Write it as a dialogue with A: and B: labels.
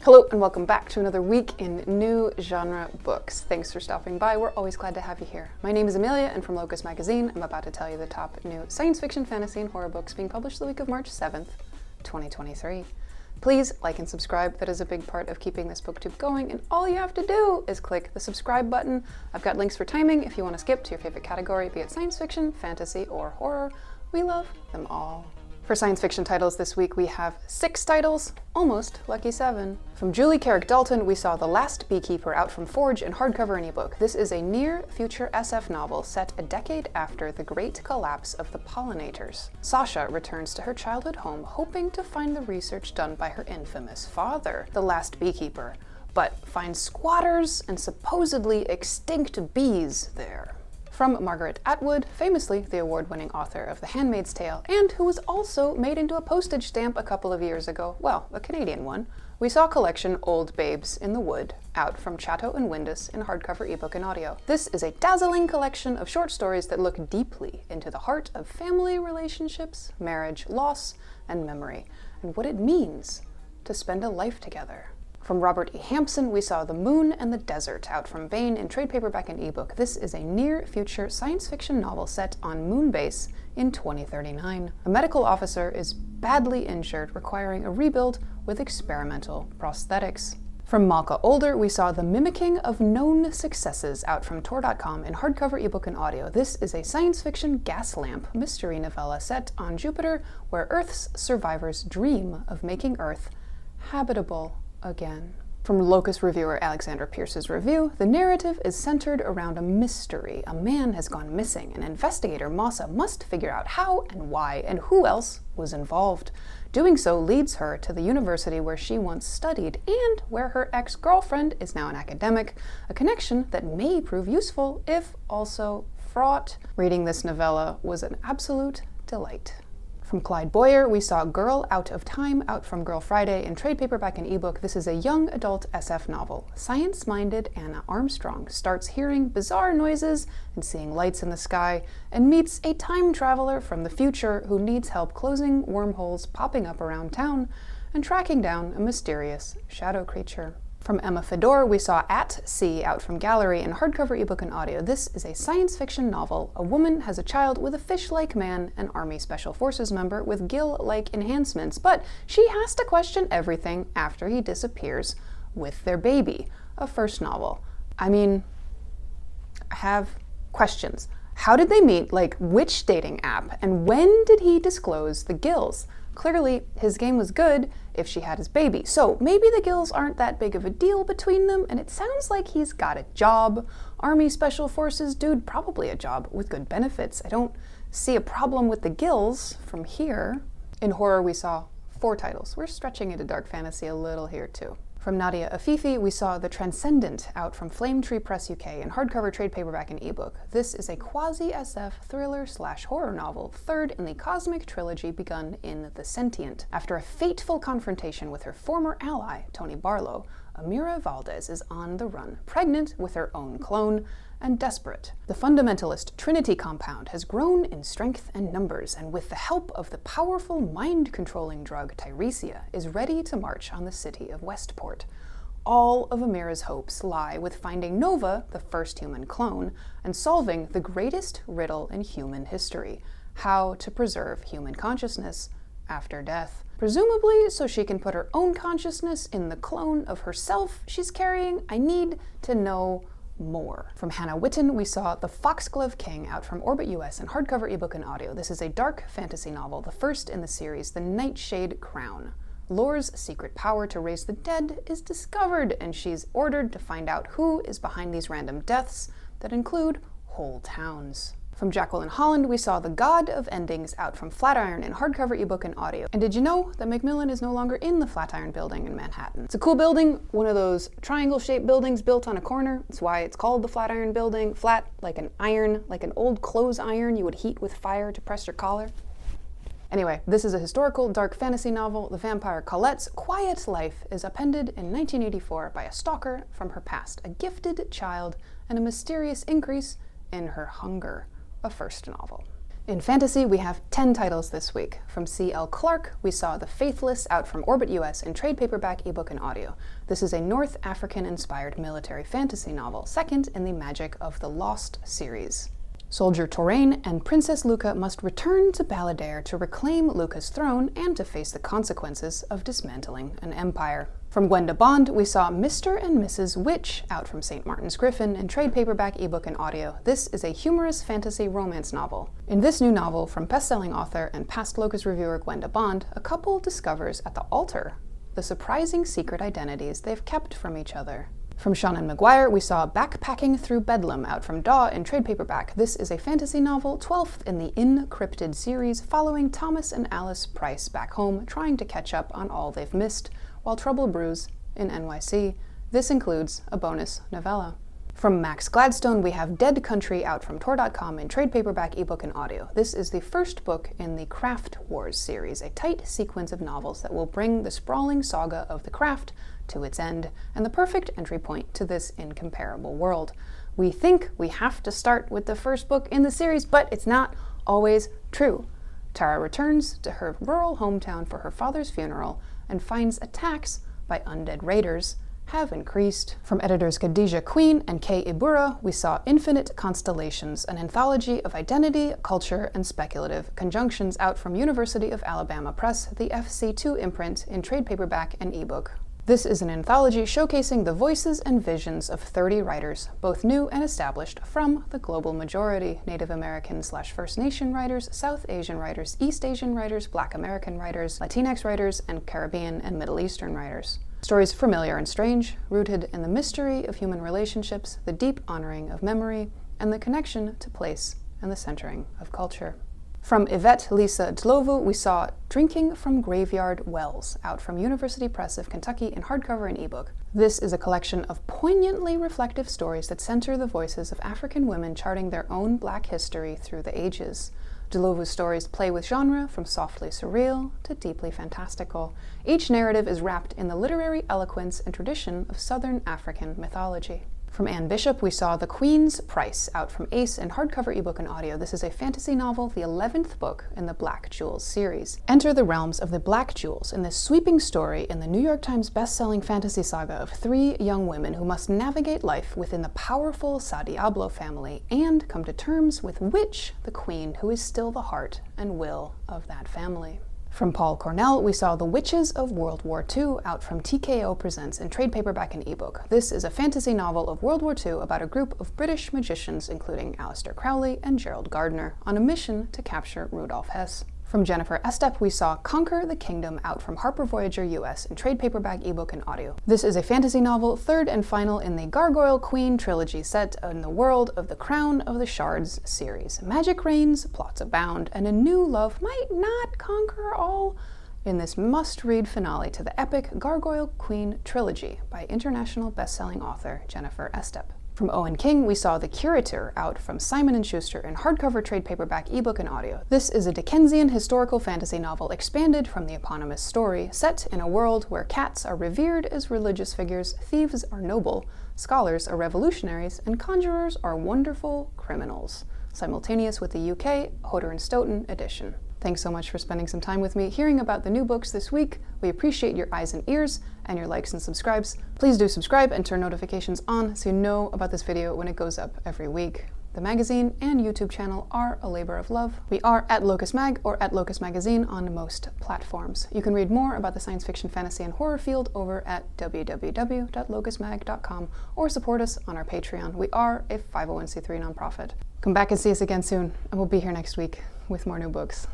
A: Hello and welcome back to another week in new genre books. Thanks for stopping by. We're always glad to have you here. My name is Amelia and from Locus magazine, I'm about to tell you the top new science fiction, fantasy, and horror books being published the week of March 7th, 2023. Please like and subscribe. That is a big part of keeping this booktube going, and all you have to do is click the subscribe button. I've got links for timing if you want to skip to your favorite category, be it science fiction, fantasy, or horror. We love them all. For science fiction titles this week, we have 6 titles, almost lucky 7. From Julie Carrick Dalton, we saw The Last Beekeeper out from Forge in hardcover and ebook. This is a near-future SF novel set a decade after the great collapse of the pollinators. Sasha returns to her childhood home, hoping to find the research done by her infamous father, the last beekeeper, but finds squatters and supposedly extinct bees there. From Margaret Atwood, famously the award-winning author of The Handmaid's Tale, and who was also made into a postage stamp a couple of years ago, well, a Canadian one, we saw collection Old Babes in the Wood, out from Chatto and Windus in hardcover, ebook, and audio. This is a dazzling collection of short stories that look deeply into the heart of family relationships, marriage, loss, and memory, and what it means to spend a life together. From Robert E. Hampson, we saw The Moon and the Desert, out from Baen in trade paperback and ebook. This is a near-future science fiction novel set on Moonbase in 2039. A medical officer is badly injured, requiring a rebuild with experimental prosthetics. From Malka Older, we saw The Mimicking of Known Successes, out from Tor.com in hardcover, ebook, and audio. This is a science fiction gas lamp mystery novella set on Jupiter, where Earth's survivors dream of making Earth habitable again. From Locus reviewer Alexandra Pierce's review, the narrative is centered around a mystery. A man has gone missing, and investigator Massa must figure out how and why and who else was involved. Doing so leads her to the university where she once studied and where her ex-girlfriend is now an academic, a connection that may prove useful if also fraught. Reading this novella was an absolute delight. From Clyde Boyer, we saw Girl Out of Time, out from Girl Friday in trade paperback and ebook. This is a young adult SF novel. Science-minded Anna Armstrong starts hearing bizarre noises and seeing lights in the sky, and meets a time traveler from the future who needs help closing wormholes popping up around town and tracking down a mysterious shadow creature. From Emma Fedor, we saw At Sea, out from Gallery in hardcover, ebook, and audio. This is a science fiction novel. A woman has a child with a fish-like man, an Army Special Forces member with gill-like enhancements, but she has to question everything after he disappears with their baby. A first novel. I mean, I have questions. How did they meet? Like, which dating app? And when did he disclose the gills? Clearly, his game was good if she had his baby. So maybe the gills aren't that big of a deal between them, and it sounds like he's got a job. Army Special Forces dude, probably a job with good benefits. I don't see a problem with the gills from here. In horror, we saw 4 titles. We're stretching into dark fantasy a little here too. From Nadia Afifi, we saw The Transcendent, out from Flame Tree Press UK in hardcover, trade paperback, and ebook. This is a quasi-SF thriller/horror novel, third in the cosmic trilogy begun in The Sentient. After a fateful confrontation with her former ally, Tony Barlow, Amira Valdez is on the run, pregnant with her own clone, and desperate. The fundamentalist Trinity compound has grown in strength and numbers, and with the help of the powerful mind-controlling drug Tyresia, is ready to march on the city of Westport. All of Amira's hopes lie with finding Nova, the first human clone, and solving the greatest riddle in human history: how to preserve human consciousness after death. Presumably so she can put her own consciousness in the clone of herself she's carrying. I need to know more. From Hannah Witten, we saw The Foxglove King, out from Orbit US in hardcover, ebook, and audio. This is a dark fantasy novel, the first in the series, The Nightshade Crown. Lore's secret power to raise the dead is discovered, and she's ordered to find out who is behind these random deaths that include whole towns. From Jacqueline Holland, we saw The God of Endings, out from Flatiron in hardcover, ebook, and audio. And did you know that Macmillan is no longer in the Flatiron building in Manhattan? It's a cool building, one of those triangle-shaped buildings built on a corner. That's why it's called the Flatiron building. Flat, like an iron, like an old clothes iron you would heat with fire to press your collar. Anyway, this is a historical dark fantasy novel. The vampire Colette's quiet life is upended in 1984 by a stalker from her past, a gifted child, and a mysterious increase in her hunger. A first novel. In fantasy, we have 10 titles this week. From C.L. Clarke, we saw The Faithless out from Orbit US in trade paperback, ebook, and audio. This is a North African-inspired military fantasy novel, second in the Magic of the Lost series. Soldier Touraine and Princess Luca must return to Balladeer to reclaim Luca's throne and to face the consequences of dismantling an empire. From Gwenda Bond, we saw Mr. and Mrs. Witch out from St. Martin's Griffin in trade paperback, ebook, and audio. This is a humorous fantasy romance novel. In this new novel from best-selling author and past Locus reviewer Gwenda Bond, a couple discovers at the altar the surprising secret identities they've kept from each other. From Seanan McGuire, we saw Backpacking Through Bedlam out from Daw in trade paperback. This is a fantasy novel, 12th in the Encrypted series, following Thomas and Alice Price back home, trying to catch up on all they've missed, while trouble brews in NYC. This includes a bonus novella. From Max Gladstone, we have Dead Country out from Tor.com in trade paperback, ebook, and audio. This is the first book in the Craft Wars series, a tight sequence of novels that will bring the sprawling saga of the craft to its end, and the perfect entry point to this incomparable world. We think we have to start with the first book in the series, but it's not always true. Tara returns to her rural hometown for her father's funeral and finds attacks by undead raiders have increased. From editors Khadija Queen and Kay Ibura, we saw Infinite Constellations, an anthology of identity, culture, and speculative conjunctions out from University of Alabama Press, the FC2 imprint, in trade paperback and ebook. This is an anthology showcasing the voices and visions of 30 writers, both new and established, from the global majority: Native American/First Nation writers, South Asian writers, East Asian writers, Black American writers, Latinx writers, and Caribbean and Middle Eastern writers. Stories familiar and strange, rooted in the mystery of human relationships, the deep honoring of memory, and the connection to place and the centering of culture. From Yvette Lisa Dlovu, we saw Drinking from Graveyard Wells out from University Press of Kentucky in hardcover and ebook. This is a collection of poignantly reflective stories that center the voices of African women charting their own Black history through the ages. Dlovu's stories play with genre from softly surreal to deeply fantastical. Each narrative is wrapped in the literary eloquence and tradition of Southern African mythology. From Anne Bishop, we saw The Queen's Price out from Ace in hardcover, ebook, and audio. This is a fantasy novel, the 11th book in the Black Jewels series. Enter the realms of the Black Jewels in this sweeping story in the New York Times best-selling fantasy saga of 3 young women who must navigate life within the powerful Sa Diablo family and come to terms with Witch, the queen, who is still the heart and will of that family. From Paul Cornell, we saw The Witches of World War II out from TKO Presents in trade paperback and ebook. This is a fantasy novel of World War II about a group of British magicians, including Aleister Crowley and Gerald Gardner, on a mission to capture Rudolf Hess. From Jennifer Estep, we saw Conquer the Kingdom out from Harper Voyager US in trade paperback, ebook, and audio. This is a fantasy novel, third and final in the Gargoyle Queen trilogy set in the world of the Crown of the Shards series. Magic reigns, plots abound, and a new love might not conquer all in this must-read finale to the epic Gargoyle Queen trilogy by international best-selling author Jennifer Estep. From Owen King, we saw The Curator out from Simon & Schuster in hardcover, trade paperback, ebook, and audio. This is a Dickensian historical fantasy novel expanded from the eponymous story, set in a world where cats are revered as religious figures, thieves are noble, scholars are revolutionaries, and conjurers are wonderful criminals. Simultaneous with the UK Hodder and Stoughton edition. Thanks so much for spending some time with me hearing about the new books this week. We appreciate your eyes and ears and your likes and subscribes. Please do subscribe and turn notifications on so you know about this video when it goes up every week. The magazine and YouTube channel are a labor of love. We are at Locus Mag or at Locus Magazine on most platforms. You can read more about the science fiction, fantasy, and horror field over at www.locusmag.com or support us on our Patreon. We are a 501c3 nonprofit. Come back and see us again soon, and we'll be here next week with more new books.